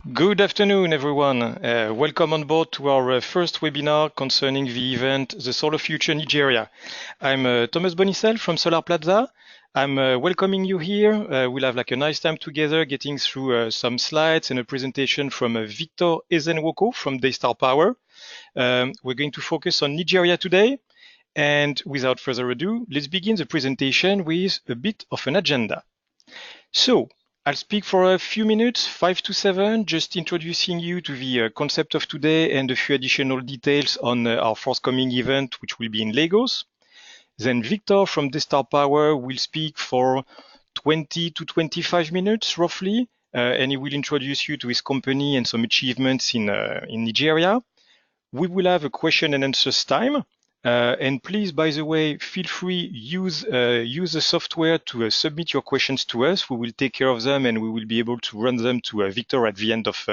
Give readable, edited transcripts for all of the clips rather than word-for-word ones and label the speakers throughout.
Speaker 1: Good afternoon, everyone. Welcome on board to our first webinar concerning the event, The Solar Future Nigeria. I'm Thomas Bonicel from Solarplaza. I'm welcoming you here. We'll have like a nice time together getting through some slides and a presentation from Victor Ezenwoko from Daystar Power. We're going to focus on Nigeria today. And without further ado, let's begin the presentation with a bit of an agenda. So, I'll speak for a few minutes, 5 to 7, just introducing you to the concept of today and a few additional details on our forthcoming event, which will be in Lagos. Then Victor from Daystar Power will speak for 20 to 25 minutes, roughly, and he will introduce you to his company and some achievements in Nigeria. We will have a question and answers time. And please, by the way, feel free, use the software to submit your questions to us. We will take care of them and we will be able to run them to Victor at the end of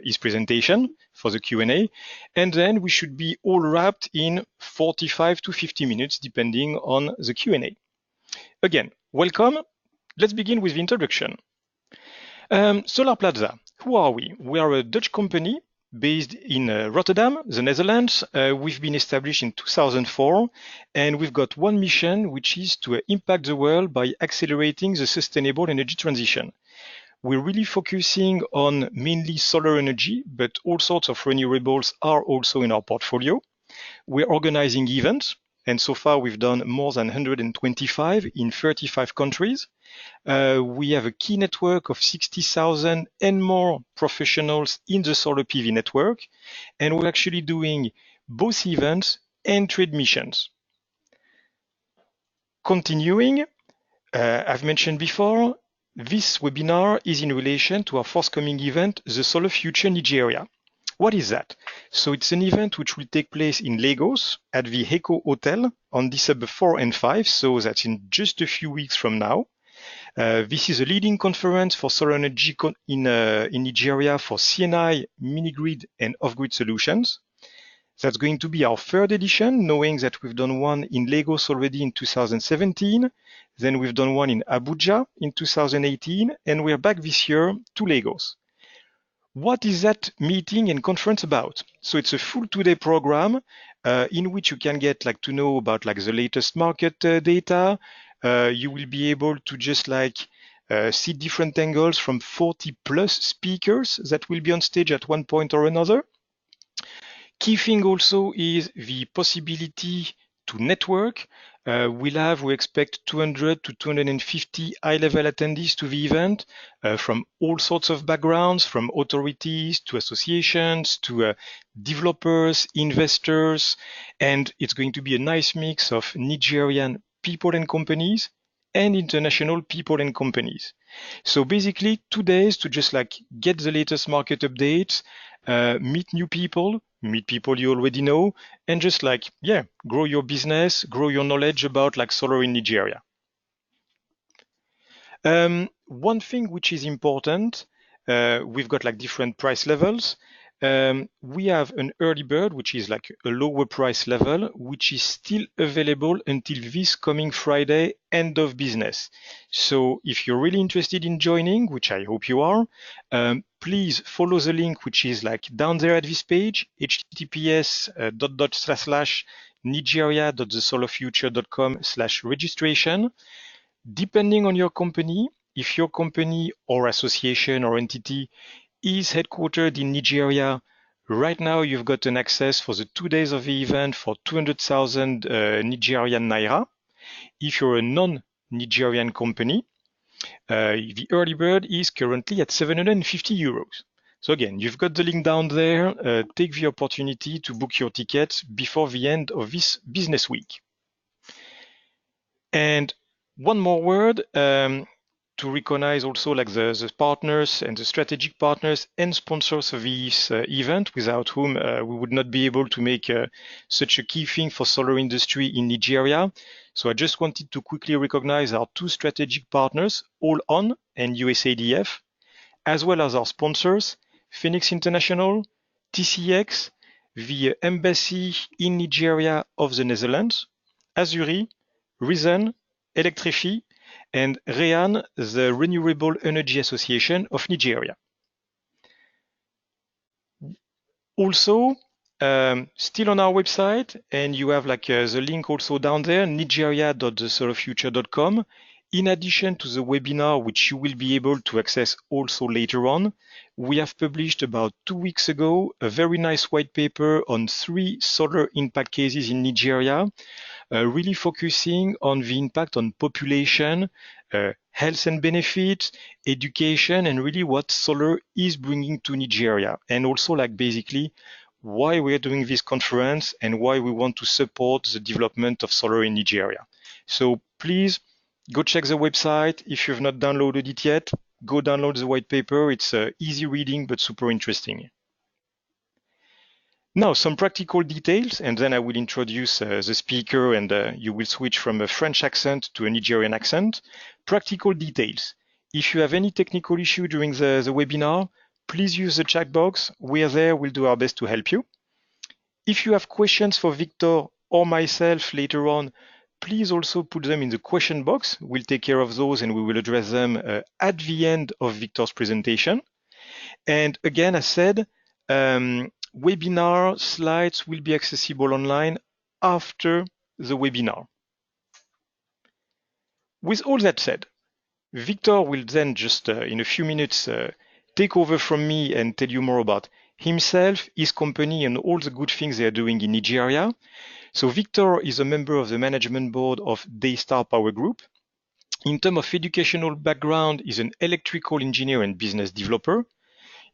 Speaker 1: his presentation for the Q&A. And then we should be all wrapped in 45 to 50 minutes, depending on the Q&A. Again, welcome. Let's begin with the introduction. Solarplaza, who are we? We are a Dutch company based in Rotterdam, the Netherlands. We've been established in 2004, and we've got one mission, which is to impact the world by accelerating the sustainable energy transition. We're really focusing on mainly solar energy, but all sorts of renewables are also in our portfolio. We're organizing events, and so far we've done more than 125 in 35 countries. We have a key network of 60,000 and more professionals in the solar PV network, and we're actually doing both events and trade missions. Continuing, I've mentioned before, this webinar is in relation to our forthcoming event, the Solar Future Nigeria. What is that? So it's an event which will take place in Lagos at the Eco Hotel on December 4 and 5, so that's in just a few weeks from now. This is a leading conference for solar energy in Nigeria for CNI, mini-grid, and off-grid solutions. That's going to be our third edition, knowing that we've done one in Lagos already in 2017. Then we've done one in Abuja in 2018, and we're back this year to Lagos. What is that meeting and conference about? So it's a full two-day program in which you can get to know about the latest market data. You will be able to just see different angles from 40 plus speakers that will be on stage at one point or another. Key thing also is the possibility to network. We expect 200 to 250 high-level attendees to the event from all sorts of backgrounds, from authorities to associations to developers, investors, and it's going to be a nice mix of Nigerian people and companies and international people and companies. So basically 2 days to just get the latest market updates, meet new people, meet people you already know, and just grow your business, grow your knowledge about solar in Nigeria. One thing which is important, we've got different price levels. We have an early bird, which is a lower price level, which is still available until this coming Friday, end of business. So if you're really interested in joining, which I hope you are, please follow the link, which is down there at this page, https://nigeria.thesolarfuture.com/registration. Depending on your company, if your company or association or entity is headquartered in Nigeria, right now you've got an access for the 2 days of the event for 200,000 Nigerian naira. If you're a non-Nigerian company, the early bird is currently at 750 euros. So again, you've got the link down there. Take the opportunity to book your tickets before the end of this business week. And one more word, to recognize also the partners and the strategic partners and sponsors of this event, without whom we would not be able to make such a key thing for solar industry in Nigeria. So I just wanted to quickly recognize our two strategic partners, All On and USADF, as well as our sponsors, Phoenix International, TCX, the Embassy in Nigeria of the Netherlands, Azuri, Reason, Electrify, and REAN, the Renewable Energy Association of Nigeria. Also, still on our website, and you have like the link also down there, nigeria.thesolarfuture.com. In addition to the webinar, which you will be able to access also later on, we have published about 2 weeks ago a very nice white paper on 3 solar impact cases in Nigeria, really focusing on the impact on population, health and benefits, education, and really what solar is bringing to Nigeria. And also like basically why we're doing this conference and why we want to support the development of solar in Nigeria. So please go check the website. If you've not downloaded it yet, go download the white paper. It's easy reading, but super interesting. Now, some practical details, and then I will introduce the speaker, and you will switch from a French accent to a Nigerian accent. Practical details. If you have any technical issue during the webinar, please use the chat box. We're there. We'll do our best to help you. If you have questions for Victor or myself later on, please also put them in the question box. We'll take care of those, and we will address them at the end of Victor's presentation. And again, as said, webinar slides will be accessible online after the webinar. With all that said, Victor will then just in a few minutes take over from me and tell you more about himself, his company, and all the good things they are doing in Nigeria. So Victor is a member of the management board of Daystar Power Group. In terms of educational background, he's an electrical engineer and business developer.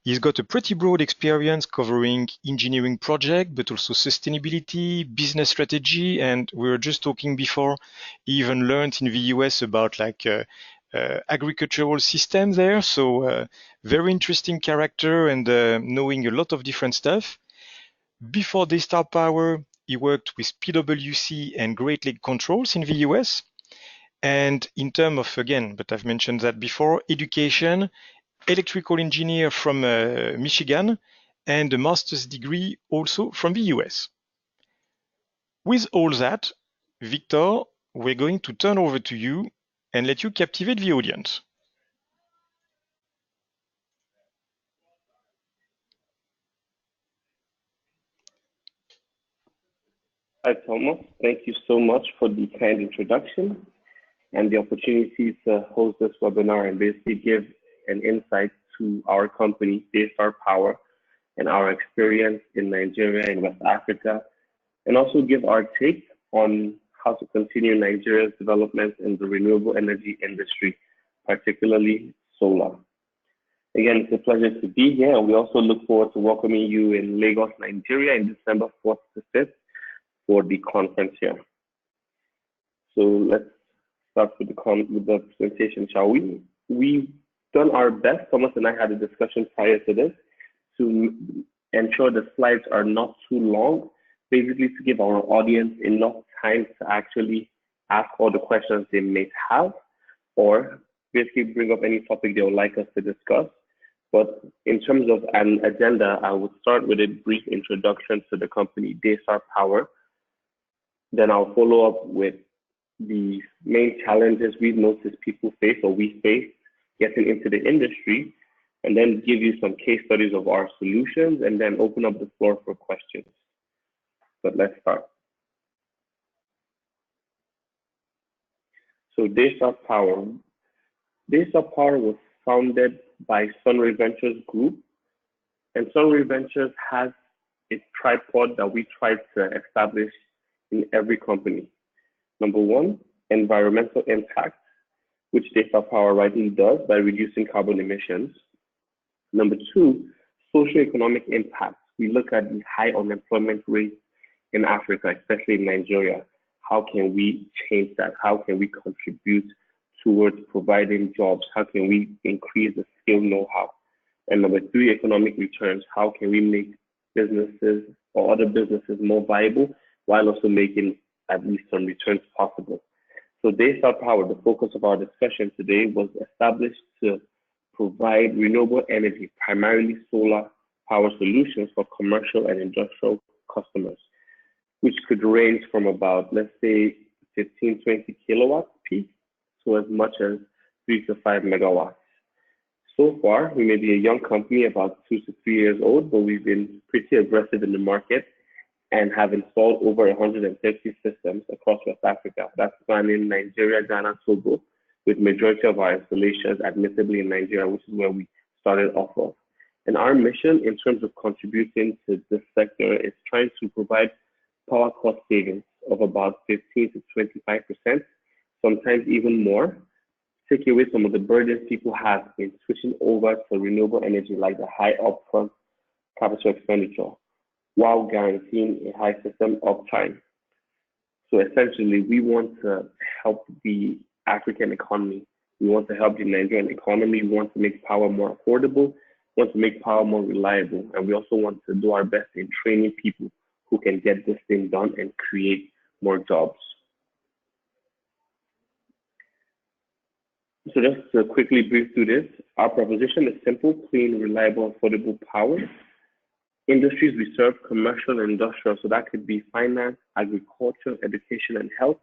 Speaker 1: He's got a pretty broad experience covering engineering projects, but also sustainability, business strategy, and we were just talking before, he even learned in the US about like agricultural system there. So very interesting character and knowing a lot of different stuff. Before Daystar Power, he worked with PwC and Great Lake Controls in the US. And in terms of, again, but I've mentioned that before, education, electrical engineer from Michigan, and a master's degree also from the US. With all that, Victor, we're going to turn over to you and let you captivate the audience.
Speaker 2: Hi, Thomas. Thank you so much for the kind introduction and the opportunity to host this webinar and basically give an insight to our company, Daystar Power, and our experience in Nigeria and West Africa, and also give our take on how to continue Nigeria's development in the renewable energy industry, particularly solar. Again, it's a pleasure to be here, and we also look forward to welcoming you in Lagos, Nigeria, in December 4th to 5th for the conference here. So let's start with the presentation, shall we? We've done our best. Thomas and I had a discussion prior to this to ensure the slides are not too long, basically to give our audience enough time to actually ask all the questions they may have, or basically bring up any topic they would like us to discuss. But in terms of an agenda, I would start with a brief introduction to the company, Daystar Power. Then I'll follow up with the main challenges we've noticed people face or we face getting into the industry, and then give you some case studies of our solutions, and then open up the floor for questions. But let's start. So Daystar Power. Daystar Power was founded by Sunray Ventures Group, and Sunray Ventures has a tripod that we try to establish in every company. Number one, environmental impact, which Daystar Power rightly does by reducing carbon emissions. Number two, socioeconomic impact. We look at the high unemployment rate in Africa, especially in Nigeria. How can we change that? How can we contribute towards providing jobs? How can we increase the skill know-how? And number three, economic returns. How can we make businesses or other businesses more viable while also making at least some returns possible? So Daystar Power, the focus of our discussion today, was established to provide renewable energy, primarily solar power solutions for commercial and industrial customers, which could range from about, let's say, 15, 20 kilowatts peak to as much as 3 to 5 megawatts. So far, we may be a young company about 2 to 3 years old, but we've been pretty aggressive in the market and have installed over 150 systems across West Africa. That's spanning Nigeria, Ghana, Togo, with majority of our installations admittedly in Nigeria, which is where we started off of. And our mission in terms of contributing to this sector is trying to provide power cost savings of about 15 to 25%, sometimes even more, take away some of the burdens people have in switching over to renewable energy, like the high upfront capital expenditure, while guaranteeing a high system uptime. So essentially, we want to help the African economy. We want to help the Nigerian economy. We want to make power more affordable. We want to make power more reliable. And we also want to do our best in training people who can get this thing done and create more jobs. So just to quickly brief through this, our proposition is simple, clean, reliable, affordable power. Industries we serve, commercial and industrial, so that could be finance, agriculture, education, and health.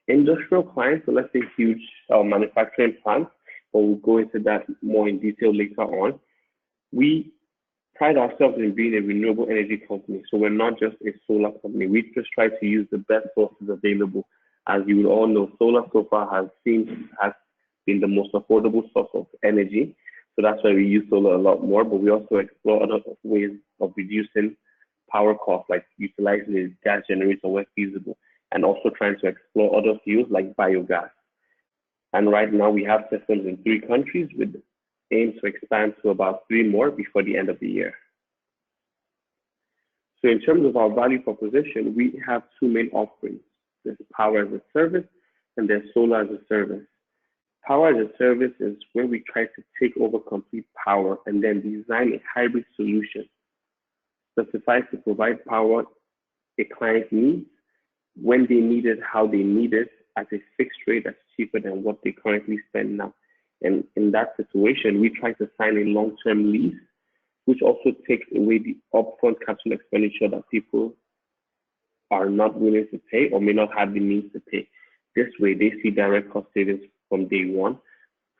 Speaker 2: Industrial clients, so let's say huge manufacturing plants, but we'll go into that more in detail later on. We pride ourselves in being a renewable energy company, so we're not just a solar company. We just try to use the best sources available. As you will all know, solar so far has been the most affordable source of energy. So that's why we use solar a lot more, but we also explore other ways of reducing power costs, like utilizing the gas generator where feasible, and also trying to explore other fuels like biogas. And right now we have systems in 3 countries with aim to expand to about 3 more before the end of the year. So in terms of our value proposition, we have 2 main offerings. There's power as a service and there's solar as a service. Power as a service is where we try to take over complete power and then design a hybrid solution specified to provide power a client needs, when they need it, how they need it, at a fixed rate that's cheaper than what they currently spend now. And in that situation, we try to sign a long-term lease, which also takes away the upfront capital expenditure that people are not willing to pay or may not have the means to pay. This way, they see direct cost savings from day one.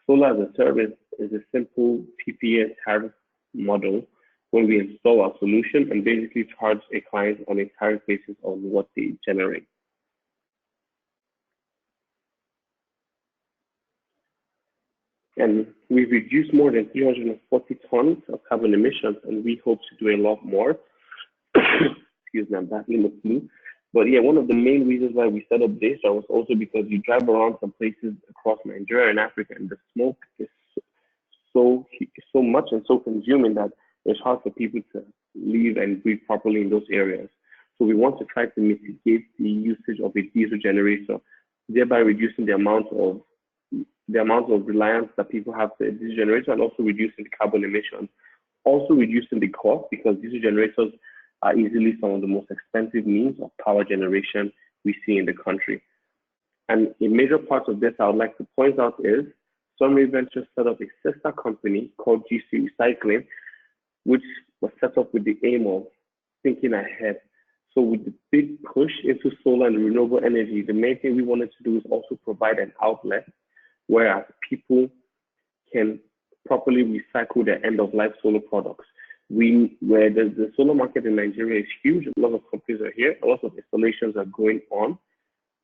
Speaker 2: Solar as a service is a simple PPA tariff model when we install our solution and basically charge a client on a tariff basis on what they generate. And we've reduced more than 340 tons of carbon emissions, and we hope to do a lot more. Excuse me, I'm battling the flu. But yeah, one of the main reasons why we set up Daystar was also because you drive around some places across Nigeria and Africa, and the smoke is so much and so consuming that it's hard for people to live and breathe properly in those areas. So we want to try to mitigate the usage of a diesel generator, thereby reducing the amount of reliance that people have to a diesel generator, and also reducing the carbon emissions, also reducing the cost, because diesel generators are easily some of the most expensive means of power generation we see in the country. And a major part of this I would like to point out is Sunray Ventures set up a sister company called GC Recycling, which was set up with the aim of thinking ahead. So with the big push into solar and renewable energy, the main thing we wanted to do is also provide an outlet whereas people can properly recycle their end-of-life solar products. Where the solar market in Nigeria is huge, a lot of companies are here, a lot of installations are going on,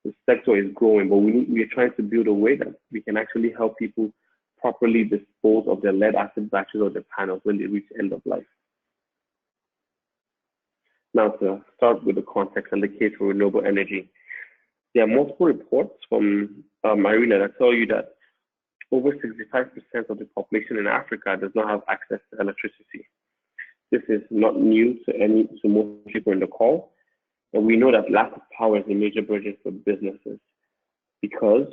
Speaker 2: the sector is growing, but we are trying to build a way that we can actually help people properly dispose of their lead acid batteries or their panels when they reach end of life. Now to start with the context and the case for renewable energy. There are multiple reports from Marina that tell you that over 65% of the population in Africa does not have access to electricity. This is not new to most people in the call, and we know that lack of power is a major burden for businesses because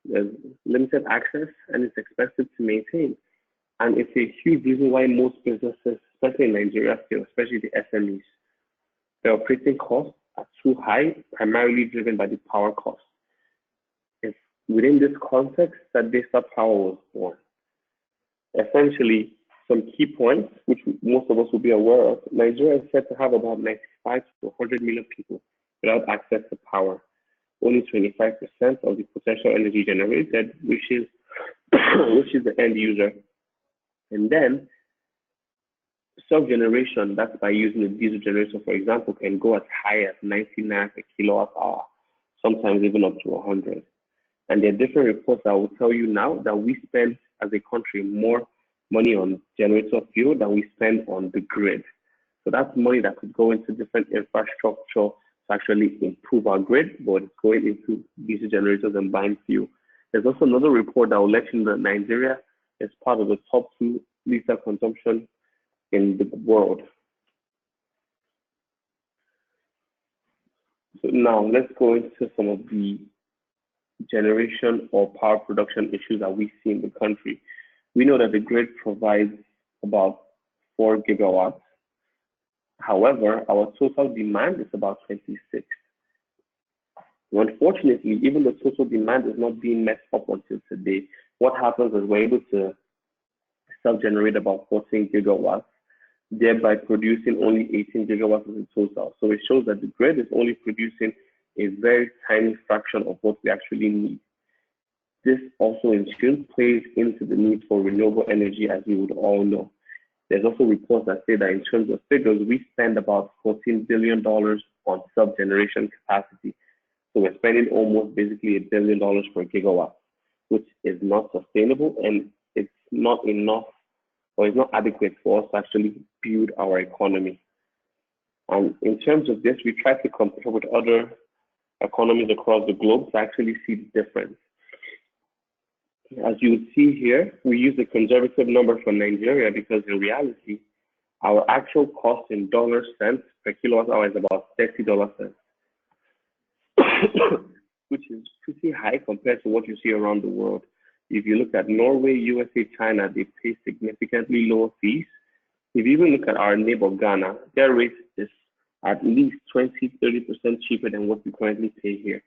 Speaker 2: there's limited access and it's expensive to maintain. And it's a huge reason why most businesses, especially in Nigeria still, especially the SMEs, their operating costs are too high, primarily driven by the power costs. It's within this context that Daystar Power was born. Essentially, some key points, which most of us will be aware of, Nigeria is said to have about 95 to 100 million people without access to power. Only 25% of the potential energy generated, which is the end user, And then self-generation, that's by using a diesel generator, for example, can go as high as 99 per kilowatt hour, sometimes even up to 100. And there are different reports that will tell you now that we spend as a country more money on generator fuel than we spend on the grid. So that's money that could go into different infrastructure to actually improve our grid, but it's going into diesel generators and buying fuel. There's also another report that will let you know that Nigeria is part of the top 2 liter consumption in the world. So now let's go into some of the generation or power production issues that we see in the country. We know that the grid provides about 4 gigawatts. However, our total demand is about 26. Unfortunately, even the total demand is not being met up until today. What happens is we're able to self-generate about 14 gigawatts, thereby producing only 18 gigawatts in total. So it shows that the grid is only producing a very tiny fraction of what we actually need. This also in turn plays into the need for renewable energy, as we would all know. There's also reports that say that in terms of figures, we spend about $14 billion on self-generation capacity. So we're spending almost basically $1 billion per gigawatt, which is not sustainable, and it's not enough, or it's not adequate for us to actually build our economy. And in terms of this, we try to compare with other economies across the globe to actually see the difference. As you would see here, we use a conservative number for Nigeria because in reality, our actual cost in dollar cents per kilowatt hour is about $30 cents, which is pretty high compared to what you see around the world. If you look at Norway, USA, China, they pay significantly lower fees. If you even look at our neighbor Ghana, their rate is at least 20–30% cheaper than what we currently pay here.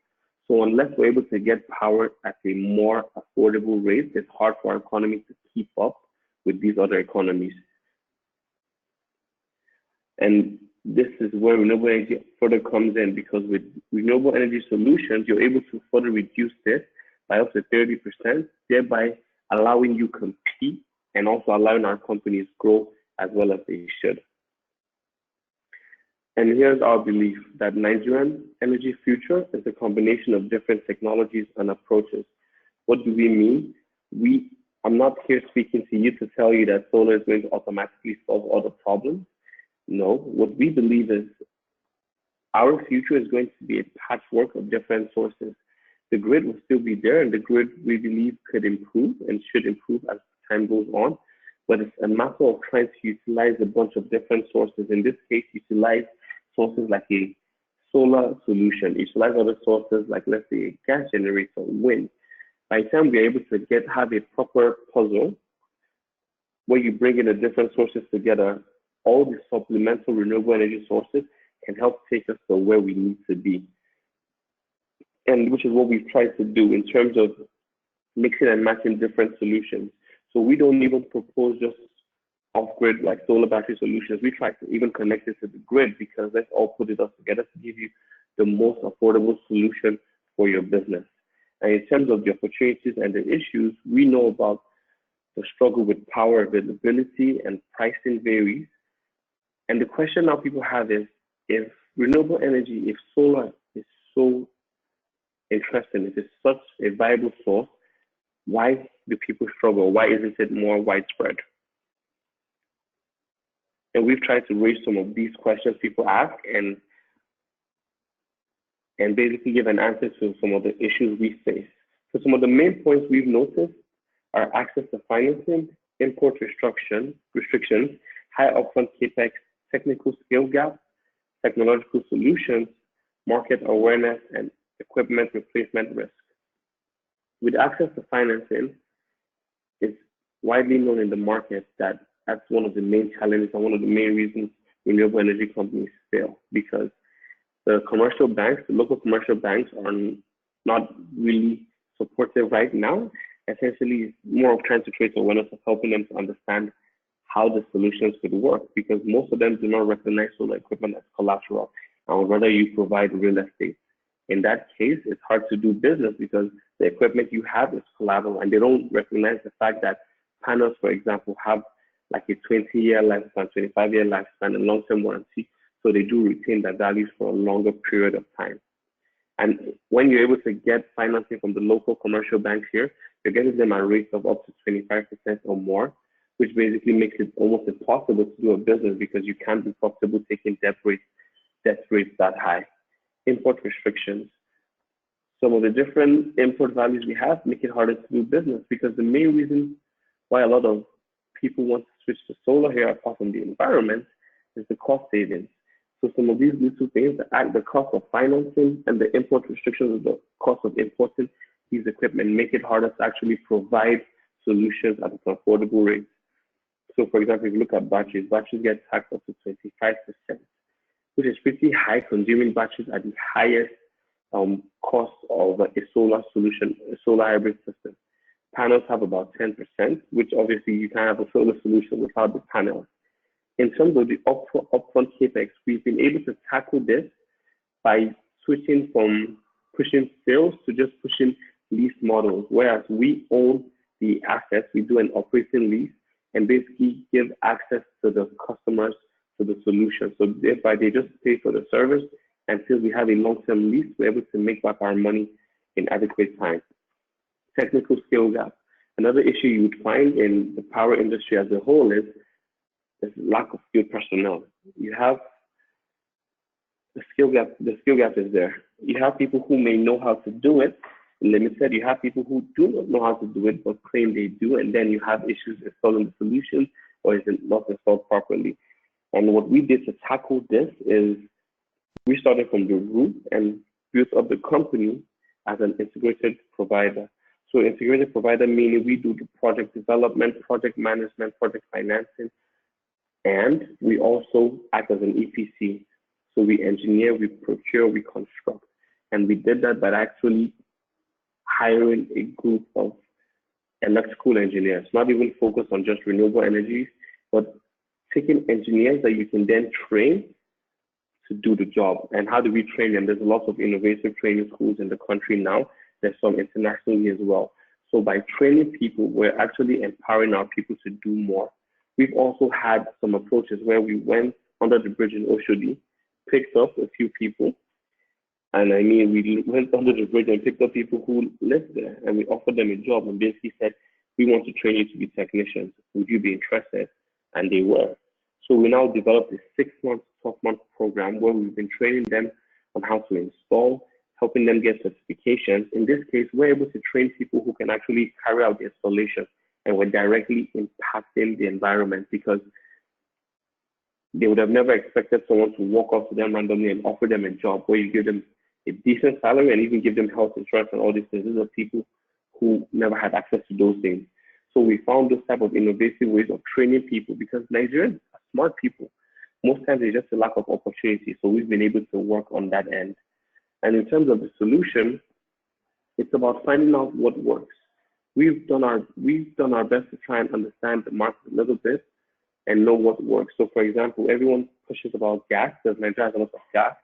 Speaker 2: So unless we're able to get power at a more affordable rate, it's hard for our economy to keep up with these other economies. And this is where renewable energy further comes in, because with renewable energy solutions, you're able to further reduce this by up to 30%, thereby allowing you compete and also allowing our companies grow as well as they should. And here's our belief that Nigerian energy future is a combination of different technologies and approaches. What do we mean? I'm not here speaking to you to tell you that solar is going to automatically solve all the problems. No, what we believe is our future is going to be a patchwork of different sources. The grid will still be there, and the grid, we believe, could improve and should improve as time goes on. But it's a matter of trying to utilize a bunch of different sources. In this case, utilize sources like a solar solution, utilize other sources like, let's say, a gas generator, wind. By the time we're able to have a proper puzzle where you bring in the different sources together, all the supplemental renewable energy sources can help take us to where we need to be. And which is what we've tried to do in terms of mixing and matching different solutions. So we don't even propose just off-grid like solar battery solutions. We try to even connect it to the grid, because let's all put it all together to give you the most affordable solution for your business. And in terms of the opportunities and the issues, we know about the struggle with power availability and pricing varies. And the question now people have is, if renewable energy, if solar is so interesting, if it's such a viable source, why do people struggle? Why isn't it more widespread? And we've tried to raise some of these questions people ask and basically give an answer to some of the issues we face. So some of the main points we've noticed are access to financing, import restrictions, high upfront capex, technical skill gap, technological solutions, market awareness, and equipment replacement risk. With access to financing, it's widely known in the market that that's one of the main challenges and one of the main reasons renewable energy companies fail, because the commercial banks, the local commercial banks, are not really supportive right now. Essentially, it's more of trying to create awareness of helping them to understand how the solutions could work, because most of them do not recognize solar equipment as collateral and would rather you provide real estate. In that case, it's hard to do business because the equipment you have is collateral, and they don't recognize the fact that panels, for example, have like a 20-year lifespan, 25-year lifespan, and long-term warranty. So they do retain their values for a longer period of time. And when you're able to get financing from the local commercial banks here, you're getting them at rates of up to 25% or more, which basically makes it almost impossible to do a business because you can't be profitable taking debt rates that high. Import restrictions. Some of the different import values we have make it harder to do business because the main reason why a lot of people want to switch to solar here, apart from the environment, is the cost savings. So some of these little things, the cost of financing and the import restrictions of the cost of importing these equipment make it harder to actually provide solutions at an affordable rate. So for example, if you look at batteries get taxed up to 25%, which is pretty high, consuming batteries at the highest cost of a solar solution, a solar hybrid system. Panels have about 10%, which obviously you can't have a solar solution without the panels. In terms of the upfront capex, we've been able to tackle this by switching from pushing sales to just pushing lease models, whereas we own the assets, we do an operating lease and basically give access to the customers to the solution. So thereby they just pay for the service until we have a long-term lease, we're able to make back our money in adequate time. Technical skill gap. Another issue you would find in the power industry as a whole is lack of skilled personnel. You have the skill gap is there. You have people who may know how to do it, limited. You have people who do not know how to do it but claim they do, and then you have issues installing the solution or is it not installed properly. And what we did to tackle this is we started from the root and built up the company as an integrated provider. So integrated provider meaning we do the project development, project management, project financing, and we also act as an EPC. So we engineer, we procure, we construct. And we did that by actually hiring a group of electrical engineers, not even focused on just renewable energies, but taking engineers that you can then train to do the job. And how do we train them? There's lots of innovative training schools in the country now. There's some internationally as well. So by training people, we're actually empowering our people to do more. We've also had some approaches where we went under the bridge in Oshodi, picked up a few people, and I mean, we went under the bridge and picked up people who lived there, and we offered them a job and basically said, we want to train you to be technicians. Would you be interested? And they were. So we now developed a 6-month, 12-month program where we've been training them on how to install, helping them get certifications. In this case, we're able to train people who can actually carry out the installation, and we're directly impacting the environment because they would have never expected someone to walk up to them randomly and offer them a job where you give them a decent salary and even give them health insurance and all these things. These are people who never had access to those things. So we found this type of innovative ways of training people because Nigerians are smart people. Most times it's just a lack of opportunity. So we've been able to work on that end. And in terms of the solution, it's about finding out what works. We've done our best to try and understand the market a little bit and know what works. So for example, everyone pushes about gas, because Nigeria has a lot of gas.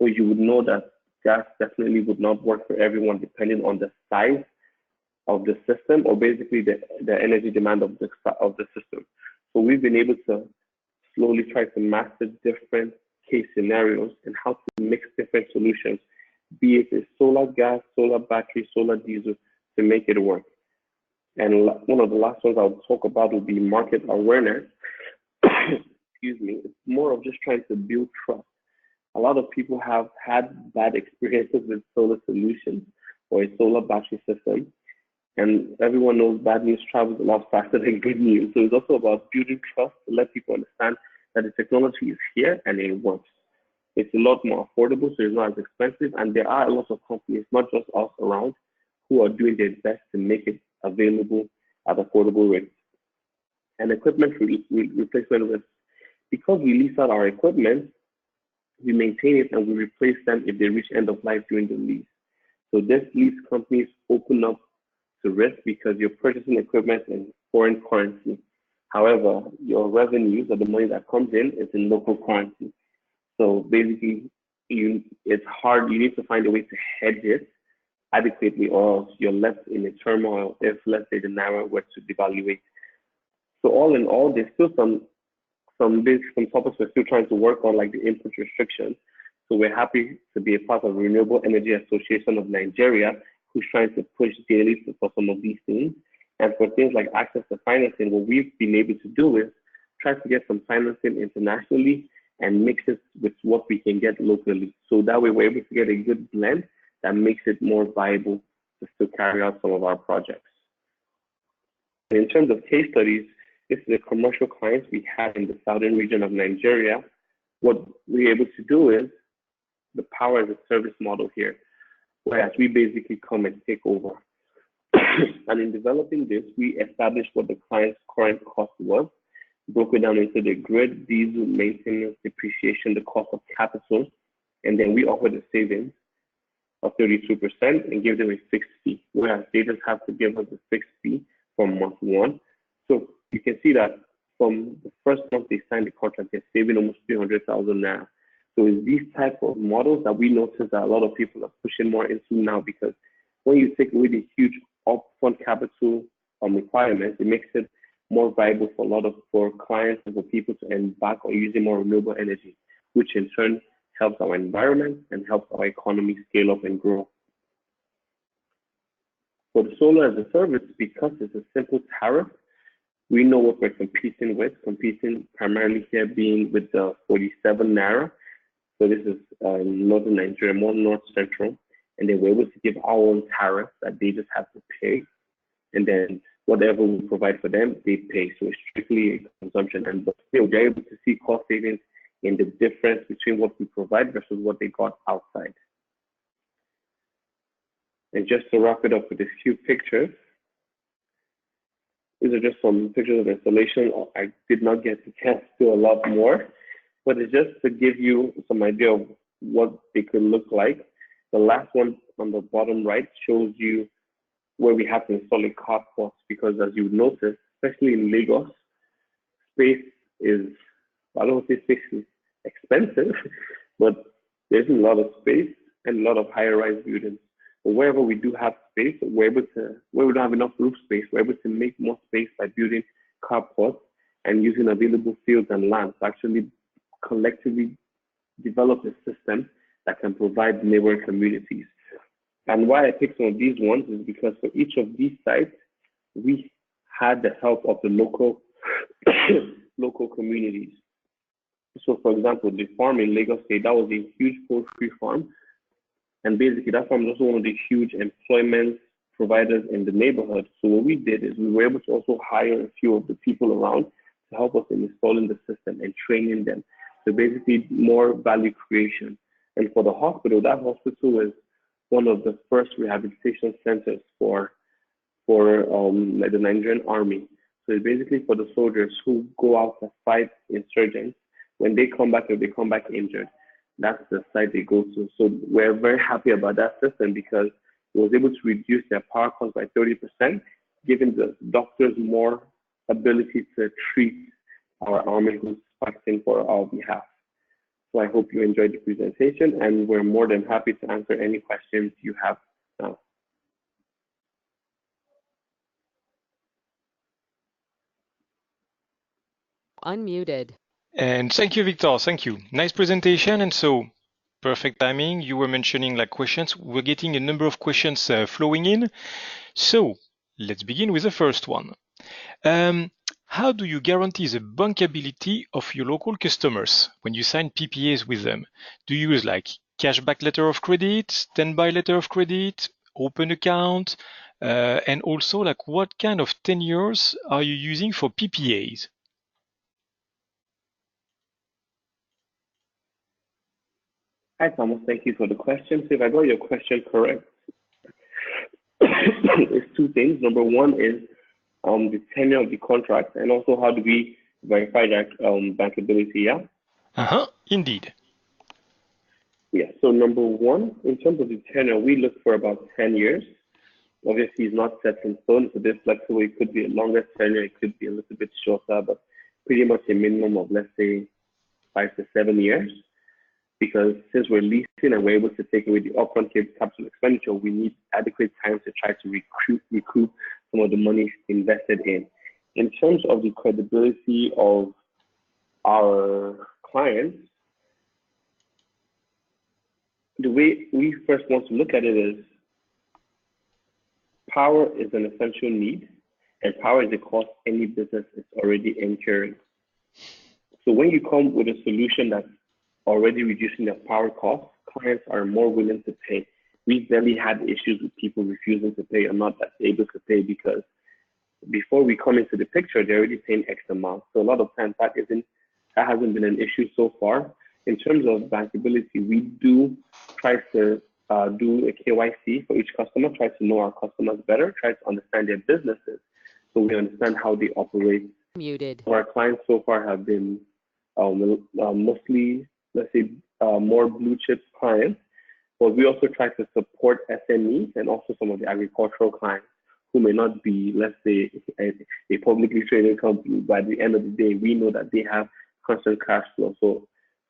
Speaker 2: So you would know that gas definitely would not work for everyone depending on the size of the system or basically the energy demand of the system. So we've been able to slowly try to master different case scenarios and how to mix different solutions, be it a solar gas, solar battery, solar diesel, to make it work. And one of the last ones I'll talk about will be market awareness. Excuse me. It's more of just trying to build trust. A lot of people have had bad experiences with solar solutions or a solar battery system. And everyone knows bad news travels a lot faster than good news. So it's also about building trust to let people understand that the technology is here and it works. It's a lot more affordable, so it's not as expensive. And there are a lot of companies, not just us around, who are doing their best to make it available at affordable rates. And equipment replacement risk. Because we lease out our equipment, we maintain it and we replace them if they reach end of life during the lease. So this lease companies open up to risk because you're purchasing equipment in foreign currency. However, your revenues or the money that comes in is in local currency. So basically, it's hard. You need to find a way to hedge it adequately, or else you're left in a turmoil if, let's say, the naira were to devaluate. So all in all, there's still some topics we're still trying to work on, like the input restrictions. So we're happy to be a part of the Renewable Energy Association of Nigeria, who's trying to push daily for some of these things. And for things like access to financing, what we've been able to do is try to get some financing internationally and mix it with what we can get locally. So that way we're able to get a good blend that makes it more viable to still carry out some of our projects. In terms of case studies, this is the commercial clients we have in the southern region of Nigeria. What we're able to do is the power as a service model here, whereas we basically come and take over. And in developing this, we established what the client's current cost was, broke it down into the grid, diesel, maintenance, depreciation, the cost of capital, and then we offered a savings of 32% and give them a fixed fee, whereas they just have to give us a fixed fee from month one. So you can see that from the first month they signed the contract, they're saving almost 300,000 naira. So it's these type of models that we notice that a lot of people are pushing more into now, because when you take away the huge upfront capital requirements, it makes it more viable for clients and for people to embark on using more renewable energy, which in turn helps our environment and helps our economy scale up and grow. For the solar as a service, because it's a simple tariff, we know what we're competing primarily here being with the 47 naira. So this is northern Nigeria, more north central, and then we're able to give our own tariff that they just have to pay, and then whatever we provide for them, they pay. So it's strictly consumption, and but still they're able to see cost savings in the difference between what we provide versus what they got outside. And just to wrap it up with a few pictures, these are just some pictures of installation. I did not get to test do a lot more, but it's just to give you some idea of what they could look like. The last one on the bottom right shows you where we have to install a carport, because as you notice, especially in Lagos, space is, I don't want to say space is expensive, but there isn't a lot of space and a lot of higher-rise buildings. But wherever we do have space, where we don't have enough roof space, we're able to make more space by building carports and using available fields and land to actually collectively develop a system that can provide neighboring communities. And why I picked some of these ones is because for each of these sites, we had the help of the local communities. So for example, the farm in Lagos State, that was a huge poultry farm. And basically that farm was also one of the huge employment providers in the neighborhood. So what we did is we were able to also hire a few of the people around to help us in installing the system and training them. So basically more value creation. And for the hospital, that hospital is one of the first rehabilitation centers for like the Nigerian army. So it's basically for the soldiers who go out to fight insurgents. When they come back, if they come back injured, that's the site they go to. So we're very happy about that system because it was able to reduce their power cost by 30%, giving the doctors more ability to treat our army who's fighting for our behalf. So I hope you enjoyed the presentation, and we're more than happy to answer any questions you have now.
Speaker 3: Unmuted.
Speaker 1: And thank you, Victor. Thank you. Nice presentation. And so, perfect timing. You were mentioning like questions. We're getting a number of questions flowing in. So let's begin with the first one. How do you guarantee the bankability of your local customers when you sign PPAs with them? Do you use like cashback letter of credit, standby letter of credit, open account, and also like what kind of tenures are you using for PPAs?
Speaker 2: Hi, Thomas. Thank you for the question. So if I got your question correct, it's two things. Number one is the tenure of the contract, and also how do we verify that bankability, yeah?
Speaker 1: Indeed.
Speaker 2: Yeah, so number one, in terms of the tenure, we look for about 10 years. Obviously, it's not set in stone, so this flexible. It could be a longer tenure, it could be a little bit shorter, but pretty much a minimum of, let's say, 5 to 7 years. Because since we're leasing and we're able to take away the upfront capital expenditure, we need adequate time to try to recoup some of the money invested in. In terms of the credibility of our clients, the way we first want to look at it is power is an essential need, and power is a cost any business is already incurring. So when you come with a solution that's already reducing their power costs, clients are more willing to pay. We've barely had issues with people refusing to pay or not able to pay because before we come into the picture, they're already paying X amount. So a lot of times that hasn't been an issue so far. In terms of bankability, we do try to do a KYC for each customer, try to know our customers better, try to understand their businesses so we understand how they operate.
Speaker 3: Muted.
Speaker 2: Our clients so far have been mostly, let's say, more blue chip clients, but we also try to support SMEs and also some of the agricultural clients who may not be, let's say, a publicly traded company, but at the end of the day, we know that they have constant cash flow. So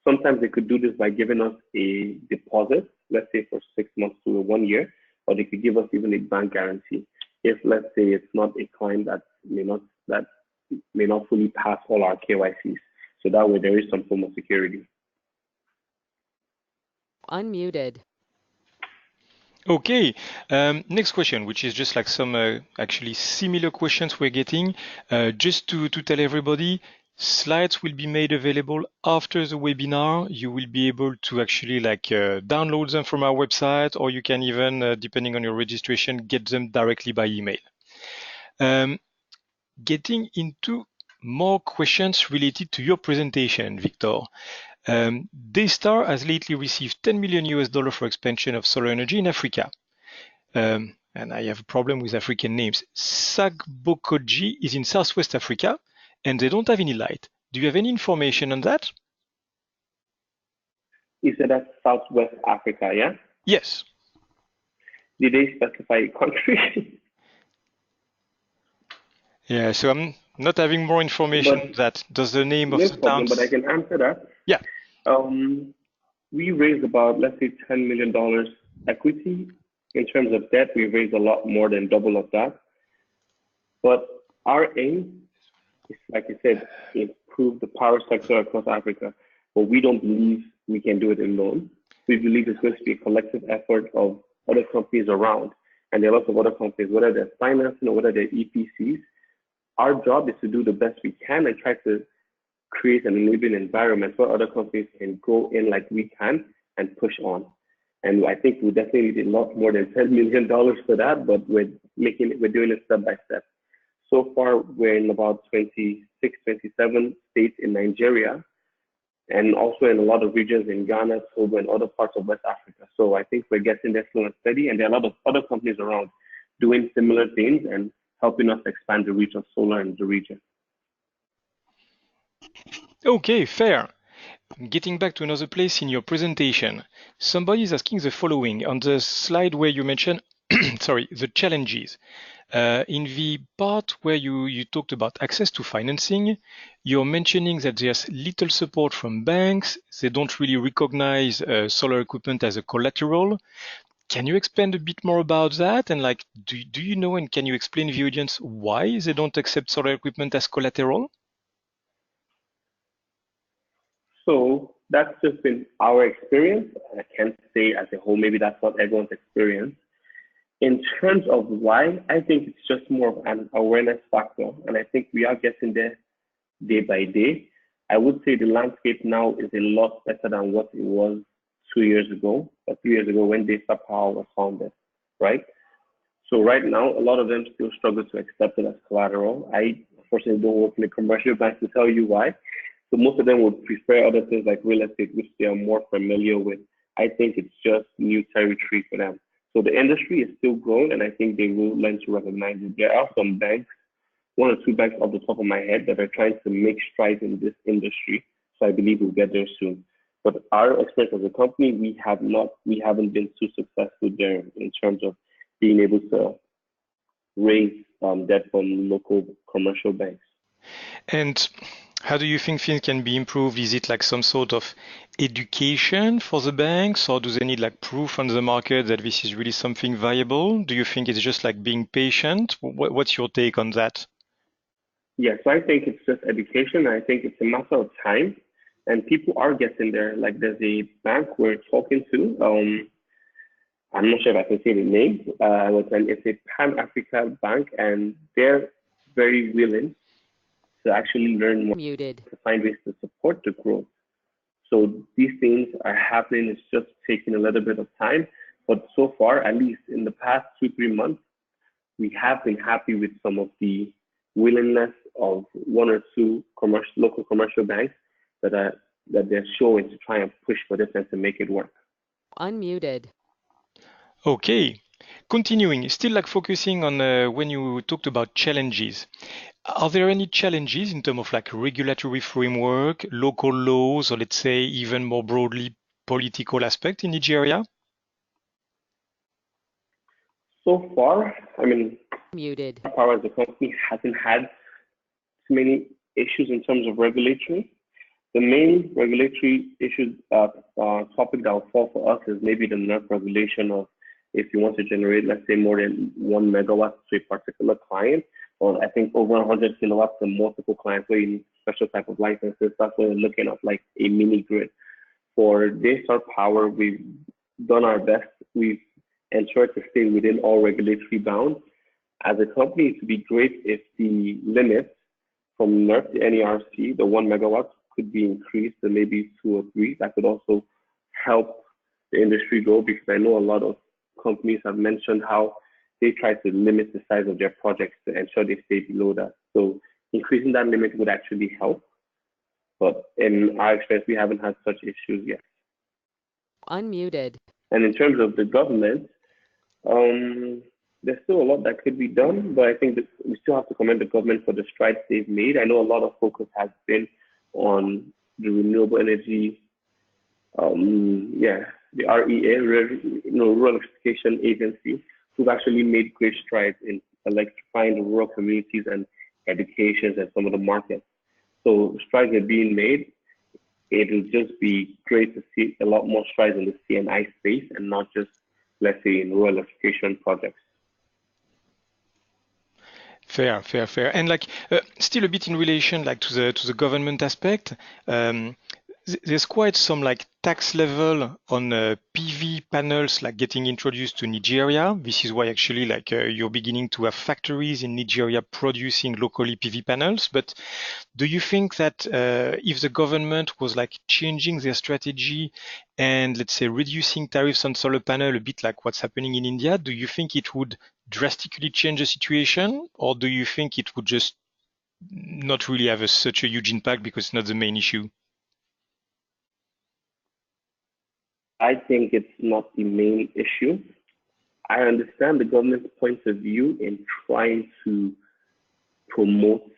Speaker 2: sometimes they could do this by giving us a deposit, let's say for 6 months to 1 year, or they could give us even a bank guarantee. If, let's say, it's not a client that may not fully pass all our KYCs. So that way there is some form of security.
Speaker 3: Unmuted.
Speaker 1: Okay, next question, which is just like some actually similar questions we're getting. Just to tell everybody, slides will be made available after the webinar. You will be able to actually download them from our website, or you can even, depending on your registration, get them directly by email. Getting into more questions related to your presentation, Victor. Daystar has lately received $10 million for expansion of solar energy in Africa. And I have a problem with African names. Sagbokoji is in Southwest Africa, and they don't have any light. Do you have any information on that?
Speaker 2: You said that's Southwest Africa, yeah?
Speaker 1: Yes.
Speaker 2: Did they specify a country?
Speaker 1: Yeah, so I'm not having more information on that. Does the name of the town?
Speaker 2: But I can answer that.
Speaker 1: Yeah.
Speaker 2: We raised about, let's say, $10 million equity. In terms of debt, we raised a lot more than double of that. But our aim is, like I said, improve the power sector across Africa. But we don't believe we can do it alone. We believe it's going to be a collective effort of other companies around. And there are lots of other companies, whether they're financing or whether they're EPCs. Our job is to do the best we can and try to create an enabling environment where other companies can go in like we can and push on. And I think we definitely need a lot more than $10 million for that, but we're doing it step by step. So far, we're in about 26, 27 states in Nigeria, and also in a lot of regions in Ghana, Togo, and other parts of West Africa. So I think we're getting there slow and steady, and there are a lot of other companies around doing similar things and helping us expand the reach of solar in the region.
Speaker 1: Okay, fair. Getting back to another place in your presentation, somebody is asking the following on the slide where you mentioned, the challenges. In the part where you talked about access to financing, you're mentioning that there's little support from banks. They don't really recognize solar equipment as a collateral. Can you explain a bit more about that? And do you know and can you explain to the audience why they don't accept solar equipment as collateral?
Speaker 2: So that's just been our experience. I can't say as a whole, maybe that's not everyone's experience. In terms of why, I think it's just more of an awareness factor. And I think we are getting there day by day. I would say the landscape now is a lot better than what it was 2 years ago or 3 years ago when Daystar Power was founded, right? So right now, a lot of them still struggle to accept it as collateral. I unfortunately don't work in a commercial bank to tell you why. So most of them would prefer other things like real estate, which they are more familiar with. I think it's just new territory for them. So the industry is still growing, and I think they will learn to recognize it. There are some banks, 1 or 2 banks off the top of my head, that are trying to make strides in this industry. So I believe we'll get there soon. But our experience as a company, we haven't been too successful there in terms of being able to raise debt from local commercial banks.
Speaker 1: And how do you think things can be improved? Is it like some sort of education for the banks, or do they need like proof on the market that this is really something viable? Do you think it's just like being patient? What's your take on that?
Speaker 2: Yeah, so I think it's just education. I think it's a matter of time, and people are getting there. Like there's a bank we're talking to. I'm not sure if I can say the name. It's a Pan Africa bank, and they're very willing to actually learn more
Speaker 3: Muted.
Speaker 2: to find ways to support the growth. So these things are happening. It's just taking a little bit of time, but so far, at least in the past 2 3 months, we have been happy with some of the willingness of one or two local commercial banks that are that they're showing to try and push for this and to make it work.
Speaker 3: Unmuted.
Speaker 1: Okay. Continuing, still like focusing on when you talked about challenges. Are there any challenges in terms of like regulatory framework, local laws, or let's say even more broadly political aspect in Nigeria?
Speaker 2: So far, I mean,
Speaker 3: Muted.
Speaker 2: Power as a company hasn't had too many issues in terms of regulatory. The main regulatory issue topic that will fall for us is maybe the NERC regulation of if you want to generate, let's say, more than 1 megawatt to a particular client, or I think over 100 kilowatts to multiple clients where you need special type of licenses. That's what we're looking at, like a mini grid. For Daystar Power, we've done our best. We've ensured to stay within all regulatory bounds. As a company, it would be great if the limit from NERC to NERC, the 1 megawatt, could be increased to maybe 2 or 3. That could also help the industry grow, because I know a lot of companies have mentioned how they try to limit the size of their projects to ensure they stay below that. So increasing that limit would actually help. But in our experience, we haven't had such issues yet.
Speaker 3: Unmuted.
Speaker 2: And in terms of the government, there's still a lot that could be done, but I think that we still have to commend the government for the strides they've made. I know a lot of focus has been on the renewable energy, the REA, Rural Electrification Agency, who've actually made great strides in electrifying the rural communities and education and some of the markets. So strides are being made. It'll just be great to see a lot more strides in the CNI space and not just, let's say, in rural electrification projects.
Speaker 1: Fair. And like still a bit in relation like to the government aspect. There's quite some like tax level on PV panels like getting introduced to Nigeria. This is why actually like you're beginning to have factories in Nigeria producing locally PV panels. But do you think that if the government was like changing their strategy and let's say reducing tariffs on solar panel a bit like what's happening in India, do you think it would drastically change the situation, or do you think it would just not really have such a huge impact because it's not the main issue?
Speaker 2: I think it's not the main issue. I understand the government's point of view in trying to promote,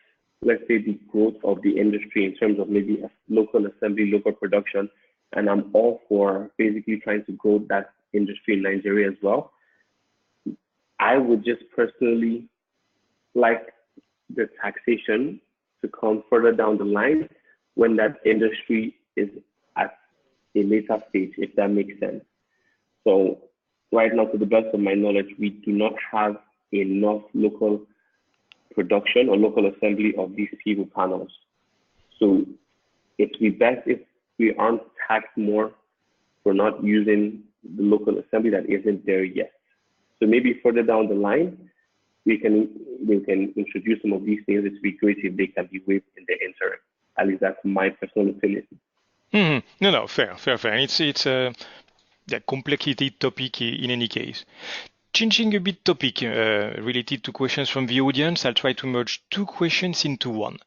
Speaker 2: let's say, the growth of the industry in terms of maybe a local assembly, local production. And I'm all for basically trying to grow that industry in Nigeria as well. I would just personally like the taxation to come further down the line when that industry is at a later stage, if that makes sense. So right now, to the best of my knowledge, we do not have enough local production or local assembly of these PV panels. So it would be best if we aren't taxed more for not using the local assembly that isn't there yet. So maybe further down the line, we can introduce some of these things. It would be great if they can be waived in the interim. At least that's my personal opinion.
Speaker 1: Mm-hmm. No, fair. It's a complicated topic in any case. Changing a bit topic related to questions from the audience, I'll try to merge two questions into one.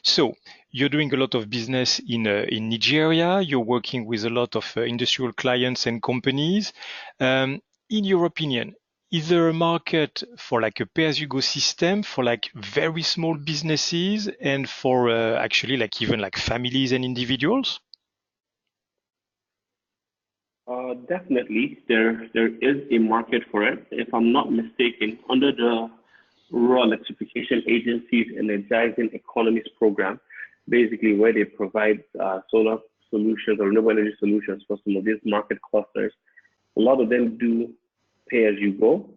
Speaker 1: So you're doing a lot of business in Nigeria. You're working with a lot of industrial clients and companies. In your opinion, is there a market for like a pay-as-you-go system for like very small businesses and for actually like even like families and individuals?
Speaker 2: Definitely, there is a market for it. If I'm not mistaken, under the Rural Electrification Agency's Energizing Economies program, basically where they provide solar solutions or renewable energy solutions for some of these market clusters, a lot of them do pay as you go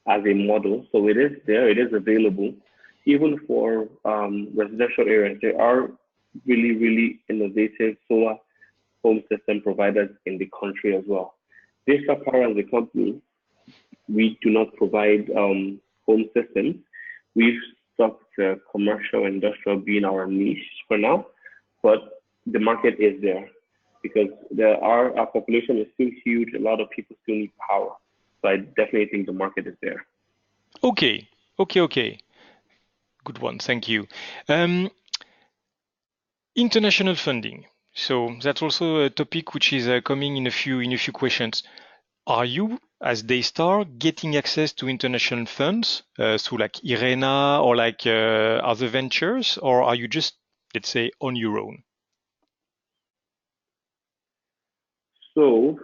Speaker 2: as a model. So it is there, it is available. even for residential areas, there are really, really innovative solar home system providers in the country as well. Daystar Power as a company, we do not provide home systems. We've stuck to commercial industrial being our niche for now, but the market is there because our population is still huge. A lot of people still need power. So I definitely think the market is there.
Speaker 1: Okay, okay. Good one, thank you. International funding. So that's also a topic which is coming in a few questions. Are you, as Daystar, getting access to international funds through like IRENA or like other ventures, or are you just, let's say, on your own?
Speaker 2: So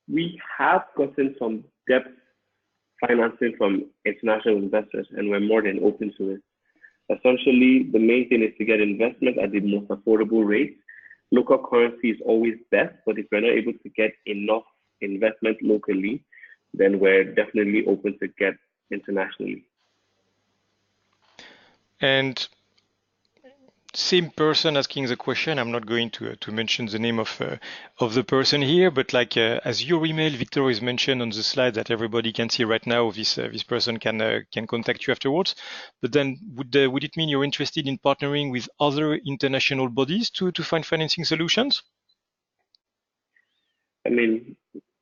Speaker 2: we have gotten some debt financing from international investors, and we're more than open to it. Essentially, the main thing is to get investment at the most affordable rate. Local currency is always best, but if we're not able to get enough investment locally, then we're definitely open to get internationally.
Speaker 1: And same person asking the question. I'm not going to mention the name of the person here, but like as your email, Victor, is mentioned on the slide that everybody can see right now. This person can contact you afterwards. But then would it mean you're interested in partnering with other international bodies to find financing solutions?
Speaker 2: I mean,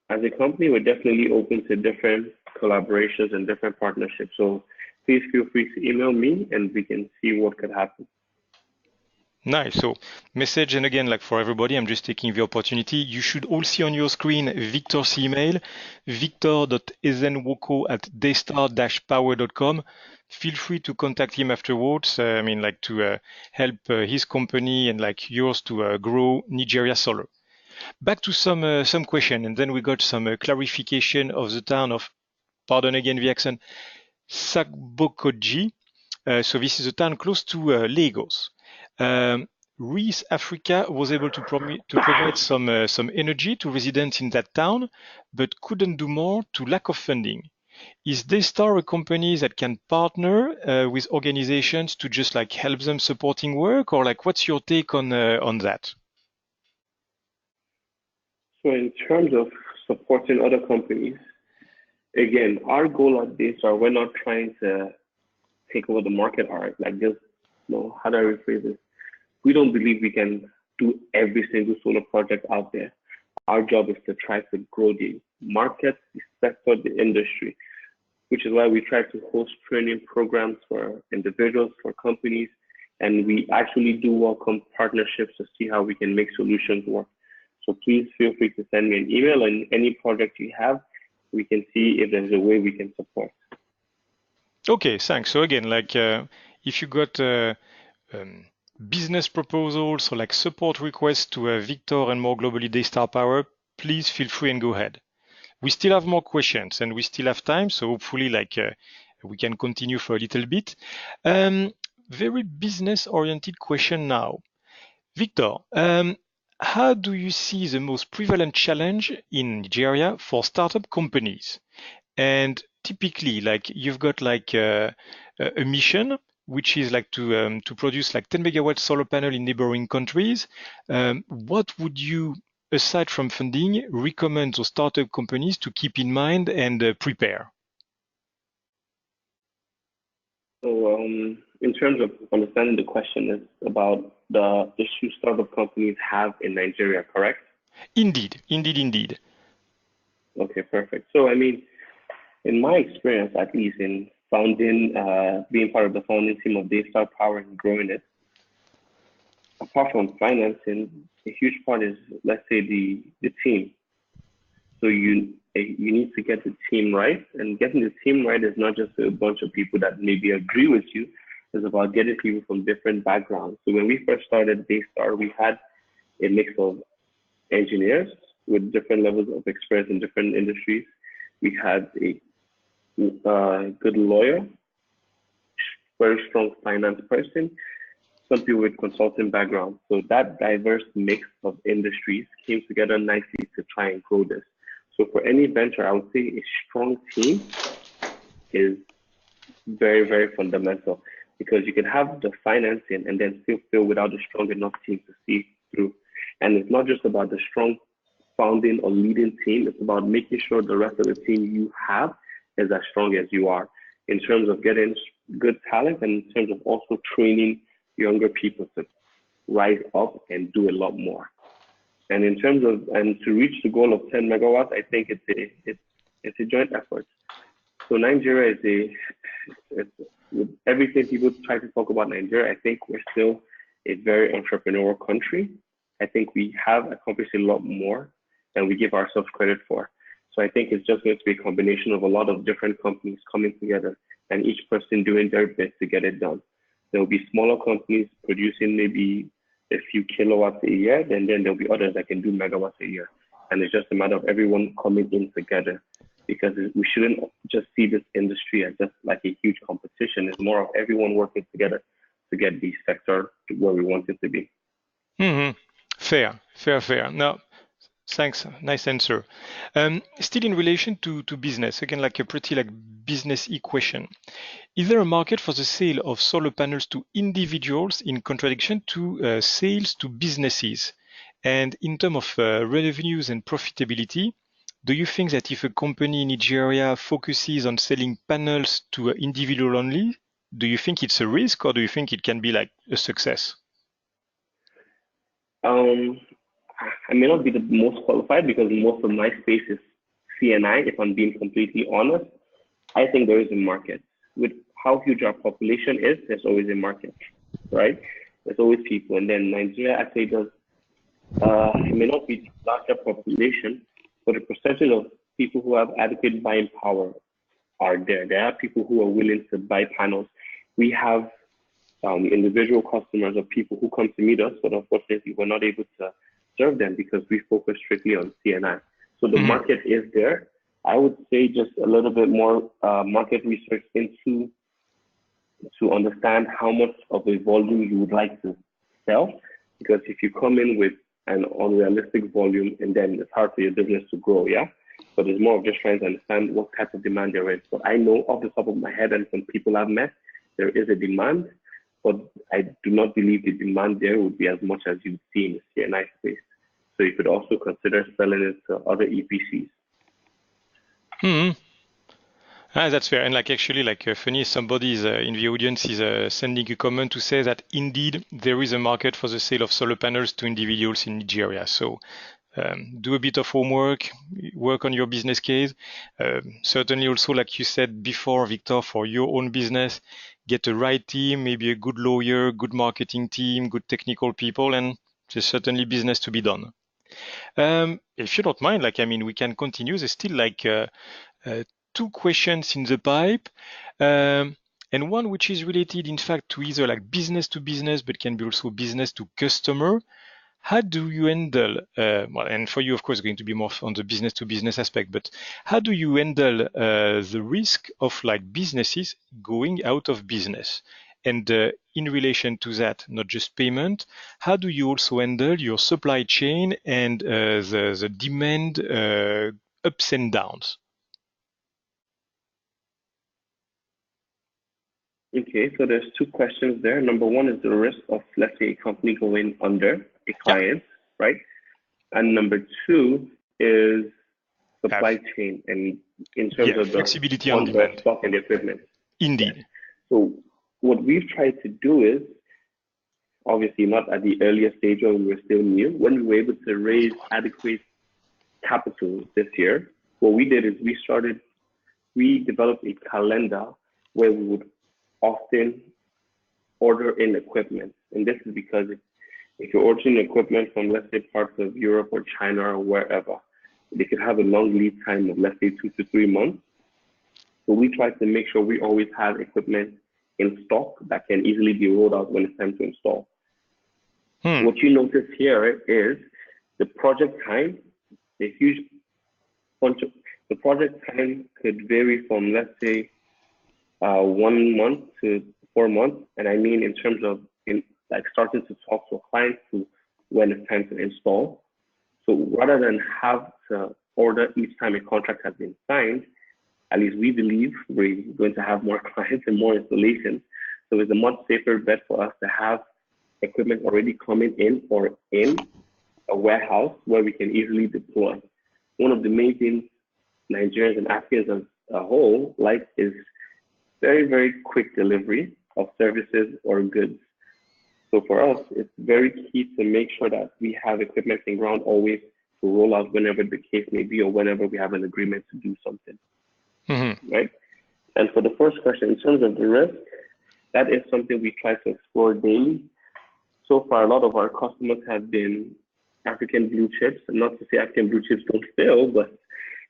Speaker 2: as a company, we're definitely open to different collaborations and different partnerships. So please feel free to email me, and we can see what could happen.
Speaker 1: Nice. So message, and again, like for everybody, I'm just taking the opportunity. You should all see on your screen Victor's email, victor.ezenwoko@daystar-power.com. Feel free to contact him afterwards. I mean, like to help his company and like yours to grow Nigeria Solar. Back to some question, and then we got some clarification of the town of, pardon again the accent, Sagbokoji. So this is a town close to Lagos. Reese Africa was able to provide some energy to residents in that town, but couldn't do more to lack of funding. Is Daystar a company that can partner with organizations to just like help them supporting work, or like what's your take on that?
Speaker 2: So in terms of supporting other companies, again, our goal at Daystar, we're not trying to take over the market, like just, how do I rephrase this? We don't believe we can do every single solar project out there. Our job is to try to grow the market, the sector, the industry, which is why we try to host training programs for individuals, for companies, and we actually do welcome partnerships to see how we can make solutions work. So please feel free to send me an email, and any project you have, we can see if there's a way we can support.
Speaker 1: Okay, thanks. So again, like if you got business proposals or like support requests to Victor and more globally Daystar Power, please feel free and go ahead. We still have more questions and we still have time, so hopefully like we can continue for a little bit. Very business-oriented question now. Victor, how do you see the most prevalent challenge in Nigeria for startup companies? And typically, like you've got like a mission, which is like to produce like 10 megawatt solar panel in neighboring countries. What would you, aside from funding, recommend those startup companies to keep in mind and prepare?
Speaker 2: So in terms of understanding the question, is about the issue startup companies have in Nigeria, correct?
Speaker 1: Indeed.
Speaker 2: Okay, perfect. So, I mean, in my experience, at least in founding, being part of the founding team of Daystar Power and growing it, apart from financing, a huge part is, let's say, the team. So you need to get the team right, and getting the team right is not just a bunch of people that maybe agree with you. It's about getting people from different backgrounds. So when we first started Daystar, we had a mix of engineers with different levels of experience in different industries. We had a good lawyer, very strong finance person, some people with consulting background. So that diverse mix of industries came together nicely to try and grow this. So for any venture, I would say a strong team is very, very fundamental, because you can have the financing and then still feel without a strong enough team to see through. And it's not just about the strong founding or leading team, it's about making sure the rest of the team you have is as strong as you are, in terms of getting good talent and in terms of also training younger people to rise up and do a lot more. And in terms of, and to reach the goal of 10 megawatts, I think it's a joint effort. So Nigeria is with everything people try to talk about Nigeria, I think we're still a very entrepreneurial country. I think we have accomplished a lot more than we give ourselves credit for. So I think it's just going to be a combination of a lot of different companies coming together and each person doing their bit to get it done. There will be smaller companies producing maybe a few kilowatts a year, then there'll be others that can do megawatts a year. And it's just a matter of everyone coming in together, because we shouldn't just see this industry as just like a huge competition. It's more of everyone working together to get the sector to where we want it to be.
Speaker 1: Mm-hmm. Fair. Now, thanks. Nice answer. Still in relation to business, again, like a pretty like business question. Is there a market for the sale of solar panels to individuals in contradiction to sales to businesses? And in terms of revenues and profitability, do you think that if a company in Nigeria focuses on selling panels to an individual only, do you think it's a risk, or do you think it can be like a success?
Speaker 2: I may not be the most qualified because most of my space is CNI, if I'm being completely honest. I think there is a market. With how huge our population is, there's always a market, right? There's always people. And then Nigeria actually does, it may not be the larger population, but the percentage of people who have adequate buying power are there. There are people who are willing to buy panels. We have individual customers or people who come to meet us, but unfortunately we're not able to serve them because we focus strictly on CNI. So the market is there. I would say just a little bit more market research into to understand how much of a volume you would like to sell. Because if you come in with an unrealistic volume, and then it's hard for your business to grow, yeah? But it's more of just trying to understand what type of demand there is. But I know off the top of my head and some people I've met, there is a demand, but I do not believe the demand there would be as much as you'd see in the CNI space. So you could also consider selling it to other EPCs.
Speaker 1: That's fair. And like actually, like funny, somebody is in the audience is sending a comment to say that indeed there is a market for the sale of solar panels to individuals in Nigeria. So do a bit of homework, work on your business case. Certainly also, like you said before, Victor, for your own business, get the right team, maybe a good lawyer, good marketing team, good technical people, and there's certainly business to be done. If you don't mind, like, I mean, we can continue. There's still like two questions in the pipe, and one which is related, in fact, to either like business to business, but can be also business to customer. How do you handle, well, and for you, of course, going to be more on the business to business aspect, but how do you handle the risk of like businesses going out of business? And in relation to that, not just payment, how do you also handle your supply chain and the demand ups and downs?
Speaker 2: Okay, so there's two questions there. Number one is the risk of, let's say, a company going under a client, right? And number two is supply chain and in terms of the
Speaker 1: flexibility on demand,
Speaker 2: stock and equipment.
Speaker 1: Indeed.
Speaker 2: Yeah. So what we've tried to do is, obviously not at the earlier stage when we were still new, when we were able to raise adequate capital this year, what we did is we developed a calendar where we would often order in equipment. And this is because if you're ordering equipment from, let's say, parts of Europe or China or wherever, they could have a long lead time of, let's say, 2 to 3 months. So we try to make sure we always have equipment in stock that can easily be rolled out when it's time to install. What you notice here is the project time, a huge bunch of, the project time could vary from, let's say, 1 month to 4 months. And I mean in terms of like starting to talk to a client to when it's time to install. So rather than have to order each time a contract has been signed, at least we believe we're going to have more clients and more installations. So it's a much safer bet for us to have equipment already coming in or in a warehouse where we can easily deploy. One of the main things Nigerians and Africans as a whole like is very, very quick delivery of services or goods. So for us, it's very key to make sure that we have equipment in ground always to roll out whenever the case may be or whenever we have an agreement to do something, right? And for the first question, in terms of the risk, that is something we try to explore daily. So far, a lot of our customers have been African blue chips, and not to say African blue chips don't fail, but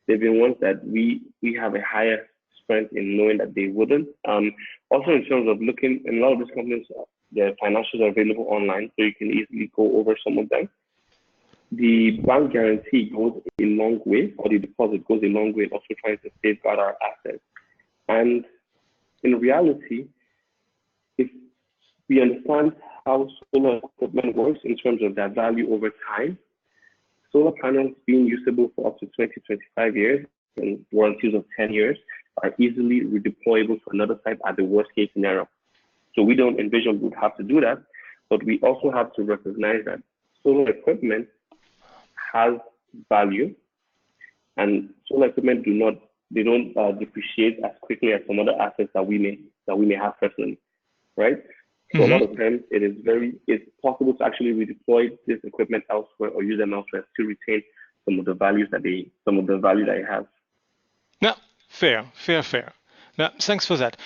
Speaker 2: they've been ones that we have a higher strength in knowing that they wouldn't. Also, in terms of looking, and a lot of these companies, their financials are available online, so you can easily go over some of them. The bank guarantee goes a long way, or the deposit goes a long way in also trying to safeguard our assets. And in reality, if we understand how solar equipment works in terms of their value over time, solar panels being usable for up to 20, 25 years and warranties of 10 years are easily redeployable to another site at the worst case scenario. So we don't envision we would have to do that, but we also have to recognize that solar equipment has value, and solar equipment don't depreciate as quickly as some other assets that we may have personally, right? So a lot of times it's possible to actually redeploy this equipment elsewhere or use them elsewhere to retain some of the value that they have.
Speaker 1: No, fair. Now, thanks for that.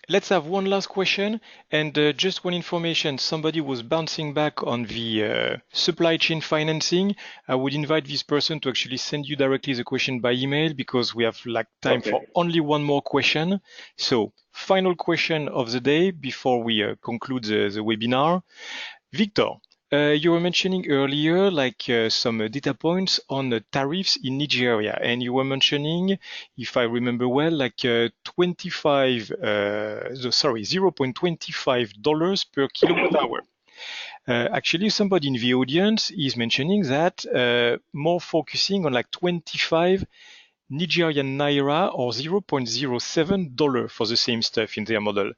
Speaker 1: Let's have one last question, and just one information. Somebody was bouncing back on the supply chain financing. I would invite this person to actually send you directly the question by email because we have time for only one more question. So, final question of the day before we conclude the webinar. Victor, you were mentioning earlier some data points on the tariffs in Nigeria, and you were mentioning, if I remember well, $0.25 per kilowatt hour. Actually, somebody in the audience is mentioning that more focusing on 25 Nigerian naira or $0.07 for the same stuff in their model.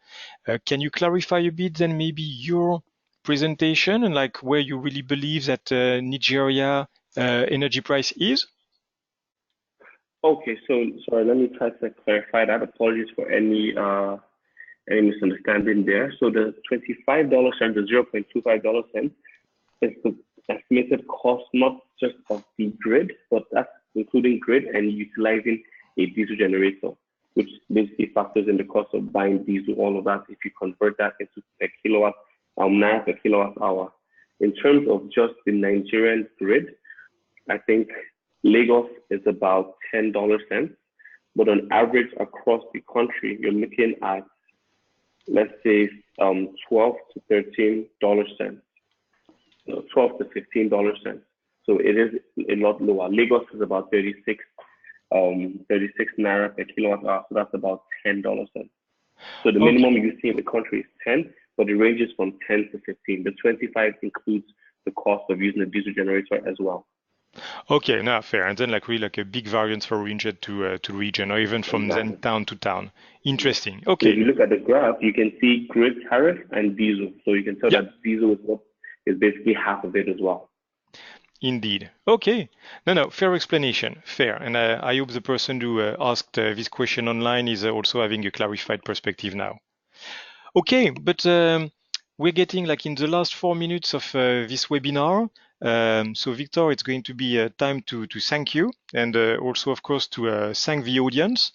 Speaker 1: Can you clarify a bit then maybe your presentation and where you really believe that Nigeria energy price is?
Speaker 2: Okay, so sorry, let me try to clarify that. Apologies for any misunderstanding there. So the $25 cent, the $0.25 is the estimated cost not just of the grid, but that's including grid and utilizing a diesel generator, which basically factors in the cost of buying diesel, all of that. If you convert that into per kilowatt, naira per kilowatt hour. In terms of just the Nigerian grid, I think Lagos is about $10 but on average across the country, you're looking at, let's say, 12 to $13 $12 to $15. So it is a lot lower. Lagos is about 36 naira per kilowatt hour, so that's about $10. So the minimum you see in the country is 10, but it ranges from 10 to 15. The 25 includes the cost of using a diesel generator as well.
Speaker 1: Okay, no, fair. And then really a big variance from region to region, or even from then town to town. Interesting. Okay.
Speaker 2: So if you look at the graph, you can see grid tariff and diesel. So you can tell that diesel is basically half of it as well.
Speaker 1: Indeed. Okay. No, fair explanation. Fair. And I hope the person who asked this question online is also having a clarified perspective now. Okay, but we're getting in the last 4 minutes of this webinar. So Victor, it's going to be time to thank you and also, of course, to thank the audience.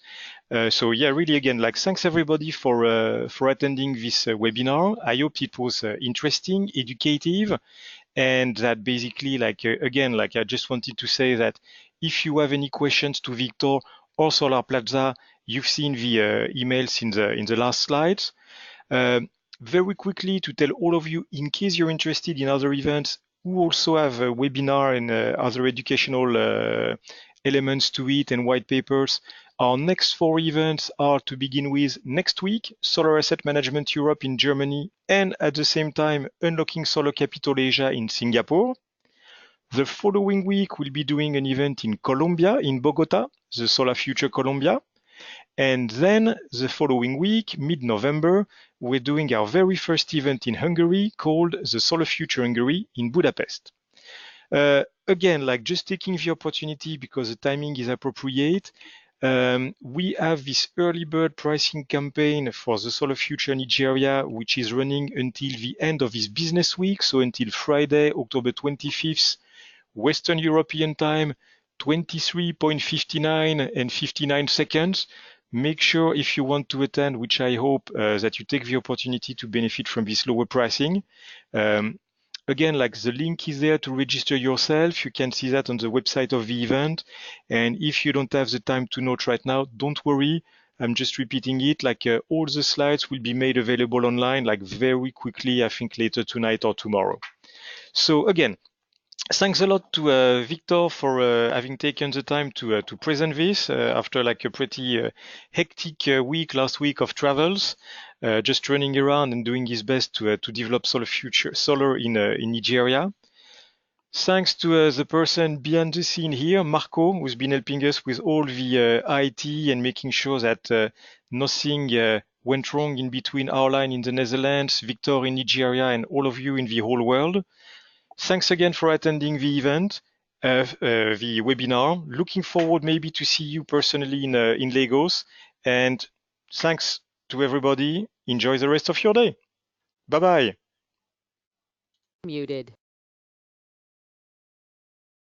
Speaker 1: So yeah, really again, thanks everybody for attending this webinar. I hope it was interesting, educative, and that basically, again, I just wanted to say that if you have any questions to Victor or Solarplaza, you've seen the emails in the last slides. Very quickly to tell all of you, in case you're interested in other events, we also have a webinar and other educational elements to it and white papers. Our next 4 events are, to begin with, next week, Solar Asset Management Europe in Germany, and at the same time, Unlocking Solar Capital Asia in Singapore. The following week, we'll be doing an event in Colombia, in Bogota, the Solar Future Colombia. And then the following week, mid-November, we're doing our very first event in Hungary called the Solar Future Hungary in Budapest. Again, like just taking the opportunity because the timing is appropriate. We have this early bird pricing campaign for the Solar Future Nigeria, which is running until the end of this business week, so until Friday, October 25th, Western European time, 23.59 and 59 seconds. Make sure if you want to attend, which I hope that you take the opportunity to benefit from this lower pricing. Again, like the link is there to register yourself. You can see that on the website of the event. And if you don't have the time to note right now, don't worry. I'm just repeating it. Like all the slides will be made available online, like very quickly, I think later tonight or tomorrow. So again, thanks a lot to Victor for having taken the time to present this after like a pretty hectic week last week of travels, just running around and doing his best to develop solar in Nigeria. Thanks to the person behind the scene here, Marco, who's been helping us with all the IT and making sure that nothing went wrong in between our line in the Netherlands, Victor in Nigeria, and all of you in the whole world. Thanks again for attending the event, the webinar. Looking forward maybe to see you personally in Lagos. And thanks to everybody. Enjoy the rest of your day. Bye-bye.
Speaker 3: Muted.